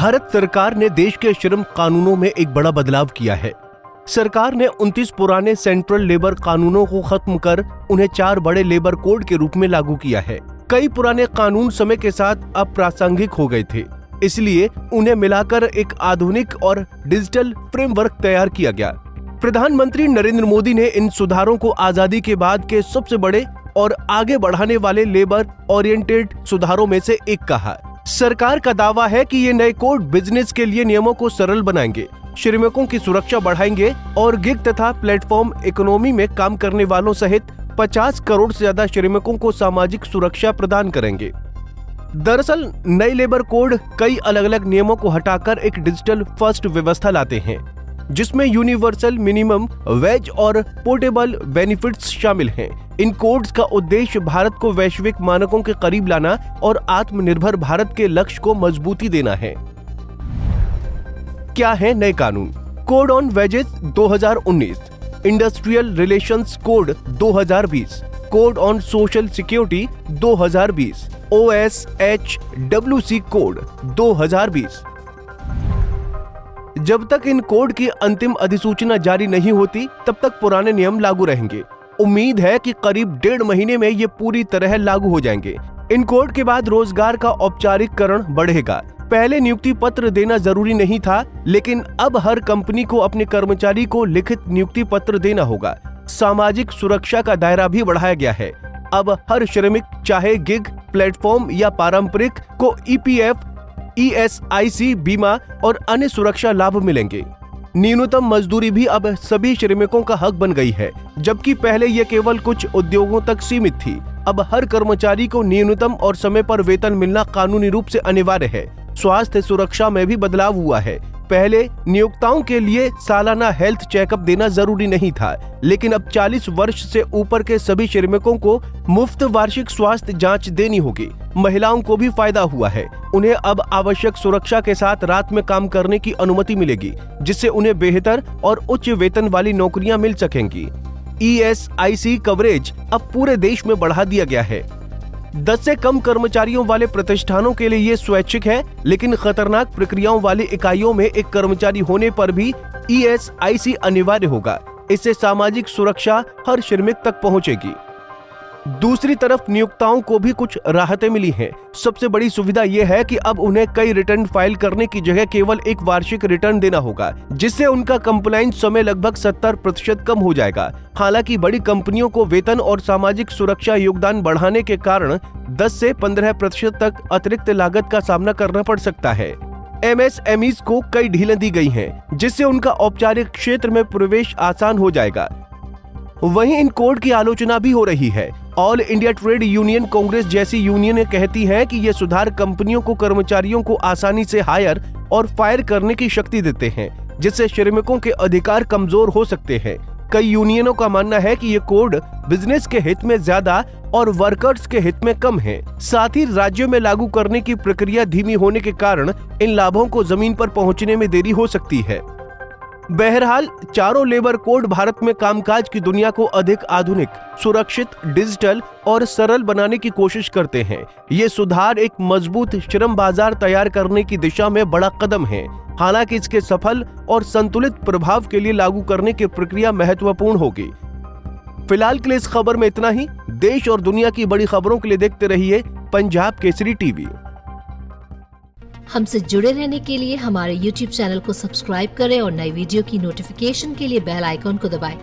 भारत सरकार ने देश के श्रम कानूनों में एक बड़ा बदलाव किया है। सरकार ने 29 पुराने सेंट्रल लेबर कानूनों को खत्म कर उन्हें 4 बड़े लेबर कोड के रूप में लागू किया है। कई पुराने कानून समय के साथ अप्रासंगिक हो गए थे, इसलिए उन्हें मिलाकर एक आधुनिक और डिजिटल फ्रेमवर्क तैयार किया गया। प्रधानमंत्री नरेंद्र मोदी ने इन सुधारों को आजादी के बाद के सबसे बड़े और आगे बढ़ाने वाले लेबर ओरिएंटेड सुधारों में से एक कहा। सरकार का दावा है कि ये नए कोड बिजनेस के लिए नियमों को सरल बनाएंगे, श्रमिकों की सुरक्षा बढ़ाएंगे और गिग तथा प्लेटफॉर्म इकोनॉमी में काम करने वालों सहित 50 करोड़ से ज्यादा श्रमिकों को सामाजिक सुरक्षा प्रदान करेंगे। दरअसल नए लेबर कोड कई अलग अलग नियमों को हटाकर एक डिजिटल फर्स्ट व्यवस्था लाते हैं, जिसमें यूनिवर्सल मिनिमम वेज और पोर्टेबल बेनिफिट्स शामिल हैं। इन कोड्स का उद्देश्य भारत को वैश्विक मानकों के करीब लाना और आत्मनिर्भर भारत के लक्ष्य को मजबूती देना है। क्या है नए कानून? Code on wages 2019, industrial relations code 2020, code on social security 2020, OSHWC code 2020। जब तक इन कोड की अंतिम अधिसूचना जारी नहीं होती, तब तक पुराने नियम लागू रहेंगे। उम्मीद है कि करीब 1.5 महीने में ये पूरी तरह लागू हो जाएंगे। इन कोड के बाद रोजगार का औपचारिकरण बढ़ेगा। पहले नियुक्ति पत्र देना जरूरी नहीं था, लेकिन अब हर कंपनी को अपने कर्मचारी को लिखित नियुक्ति पत्र देना होगा। सामाजिक सुरक्षा का दायरा भी बढ़ाया गया है। अब हर श्रमिक, चाहे गिग, प्लेटफॉर्म या पारंपरिक, को EPF, ESIC बीमा और अन्य सुरक्षा लाभ मिलेंगे। न्यूनतम मजदूरी भी अब सभी श्रमिकों का हक बन गई है, जबकि पहले ये केवल कुछ उद्योगों तक सीमित थी। अब हर कर्मचारी को न्यूनतम और समय पर वेतन मिलना कानूनी रूप से अनिवार्य है। स्वास्थ्य सुरक्षा में भी बदलाव हुआ है। पहले नियोक्ताओं के लिए सालाना हेल्थ चेकअप देना जरूरी नहीं था, लेकिन अब 40 वर्ष से ऊपर के सभी श्रमिकों को मुफ्त वार्षिक स्वास्थ्य जांच देनी होगी। महिलाओं को भी फायदा हुआ है। उन्हें अब आवश्यक सुरक्षा के साथ रात में काम करने की अनुमति मिलेगी, जिससे उन्हें बेहतर और उच्च वेतन वाली नौकरियां मिल सकेंगी। ESIC कवरेज अब पूरे देश में बढ़ा दिया गया है। 10 से कम कर्मचारियों वाले प्रतिष्ठानों के लिए ये स्वैच्छिक है, लेकिन खतरनाक प्रक्रियाओं वाली इकाइयों में एक कर्मचारी होने पर भी ESIC अनिवार्य होगा। इससे सामाजिक सुरक्षा हर श्रमिक तक पहुंचेगी। दूसरी तरफ नियोक्ताओं को भी कुछ राहतें मिली हैं। सबसे बड़ी सुविधा यह है कि अब उन्हें कई रिटर्न फाइल करने की जगह केवल एक वार्षिक रिटर्न देना होगा, जिससे उनका कंप्लायंस समय लगभग 70% कम हो जाएगा। हालांकि बड़ी कंपनियों को वेतन और सामाजिक सुरक्षा योगदान बढ़ाने के कारण 10 से 15% तक अतिरिक्त लागत का सामना करना पड़ सकता है। MSMEs को कई ढीलें दी गई हैं, जिससे उनका औपचारिक क्षेत्र में प्रवेश आसान हो जाएगा। वहीं इन कोड की आलोचना भी हो रही है। All India trade union Congress जैसी यूनियनें कहती हैं कि ये सुधार कंपनियों को कर्मचारियों को आसानी से हायर और फायर करने की शक्ति देते हैं, जिससे श्रमिकों के अधिकार कमजोर हो सकते हैं। कई यूनियनों का मानना है कि ये कोड बिजनेस के हित में ज्यादा और वर्कर्स के हित में कम है। साथ ही राज्यों में लागू करने की प्रक्रिया धीमी होने के कारण इन लाभों को जमीन पर पहुंचने में देरी हो सकती है। बहरहाल चारों लेबर कोड भारत में कामकाज की दुनिया को अधिक आधुनिक, सुरक्षित, डिजिटल और सरल बनाने की कोशिश करते हैं। ये सुधार एक मजबूत श्रम बाजार तैयार करने की दिशा में बड़ा कदम है। हालांकि इसके सफल और संतुलित प्रभाव के लिए लागू करने की प्रक्रिया महत्वपूर्ण होगी। फिलहाल के लिए इस खबर में इतना ही। देश और दुनिया की बड़ी खबरों के लिए देखते रहिए पंजाब केसरी टीवी। हमसे जुड़े रहने के लिए हमारे YouTube चैनल को सब्सक्राइब करें और नई वीडियो की नोटिफिकेशन के लिए बेल आइकॉन को दबाएं।